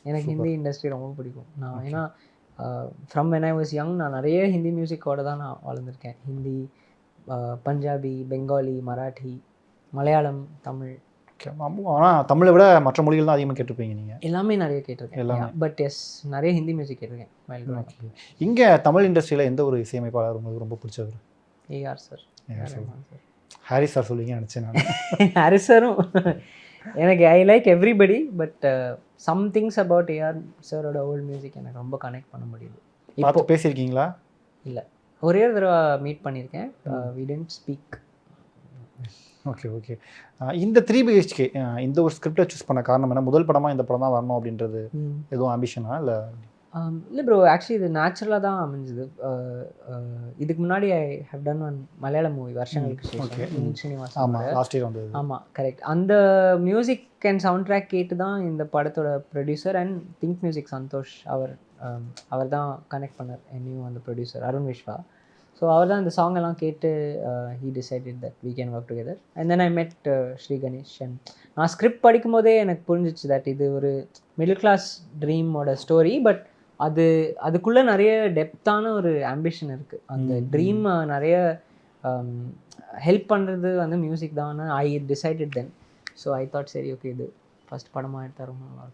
எனக்கு ஹிந்தி இண்டஸ்ட்ரி ரொம்ப பிடிக்கும். நான் ஏன்னா from when I was young நான் நிறைய ஹிந்தி மியூசிக்கோட தான் நான் வளர்ந்துருக்கேன். ஹிந்தி, பஞ்சாபி, பெங்காலி, மராட்டி, மலையாளம், தமிழ். ஓகே. ஆனால் தமிழை விட மற்ற மொழிகள் தான் அதிகமாக கேட்டிருப்பீங்க நீங்கள்? எல்லாமே நிறைய கேட்டிருக்கேன் எல்லாமே. பட் எஸ் நிறைய ஹிந்தி மியூசிக் கேட்டிருக்கேன். ஓகே. இங்கே தமிழ் இண்டஸ்ட்ரியில் எந்த ஒரு இசையமைப்பாளர் உங்களுக்கு ரொம்ப பிடிச்சவர்? ஏஆர் சார். ஹாரிஸ் சார் சொல்லுவீங்கன்னு நினச்சேன் நான். ஹாரிஸ் சாரும் எனக்கு I like everybody but some things about AR சாரோட ஓல்ட் மியூசிக் எனக்கு ரொம்ப கனெக்ட் பண்ண முடியுது. இப்போ பேசியிருக்கீங்களா? இல்லை, ஒரே ஒரு தடவை மீட் பண்ணியிருக்கேன். We didn't speak. Okay okay. இந்த 3 BHK இந்த ஒரு ஸ்கிரிப்டை சூஸ் பண்ண காரணம் என்ன? முதல் படமாக இந்த படம் தான் வரணும் அப்படின்றது எதுவும் ஆம்பிஷனா இல்லை? இல்லை ப்ரோ, ஆக்சுவலி இது நேச்சுரலாக தான் அமைஞ்சுது. இதுக்கு முன்னாடி ஐ ஹவ் டன் ஒன் மலையாள மூவி வருஷங்களுக்கு ஸ்ரீனிவாசன். ஆமாம், லாஸ்ட் இயர் வந்தது. ஆமாம், கரெக்ட். அந்த மியூசிக் அண்ட் சவுண்ட் ட்ராக் கேட்டு தான் இந்த படத்தோட producer and Think Music Santhosh அவர் தான் கனெக்ட் பண்ணார் என்னையும் அந்த ப்ரொடியூசர் அருண் விஸ்வா. ஸோ அவர் தான் இந்த சாங் எல்லாம் கேட்டு he decided that we can work together. And then I met Sri Ganesh. And நான் ஸ்கிரிப்ட் படிக்கும் போதே எனக்கு புரிஞ்சிச்சு தட் இது ஒரு மிடில் கிளாஸ் ட்ரீமோட ஸ்டோரி. பட் அதுக்குள்ளே நிறைய டெப்த்தான ஒரு ஆம்பிஷன் இருக்குது. அந்த ட்ரீம் நிறைய ஹெல்ப் பண்ணுறது வந்து மியூசிக் தான். I decided then. So I thought சரி ஓகே இது ஃபஸ்ட் படமாக எடுத்தால் ரொம்ப நல்லாயிருக்கும்.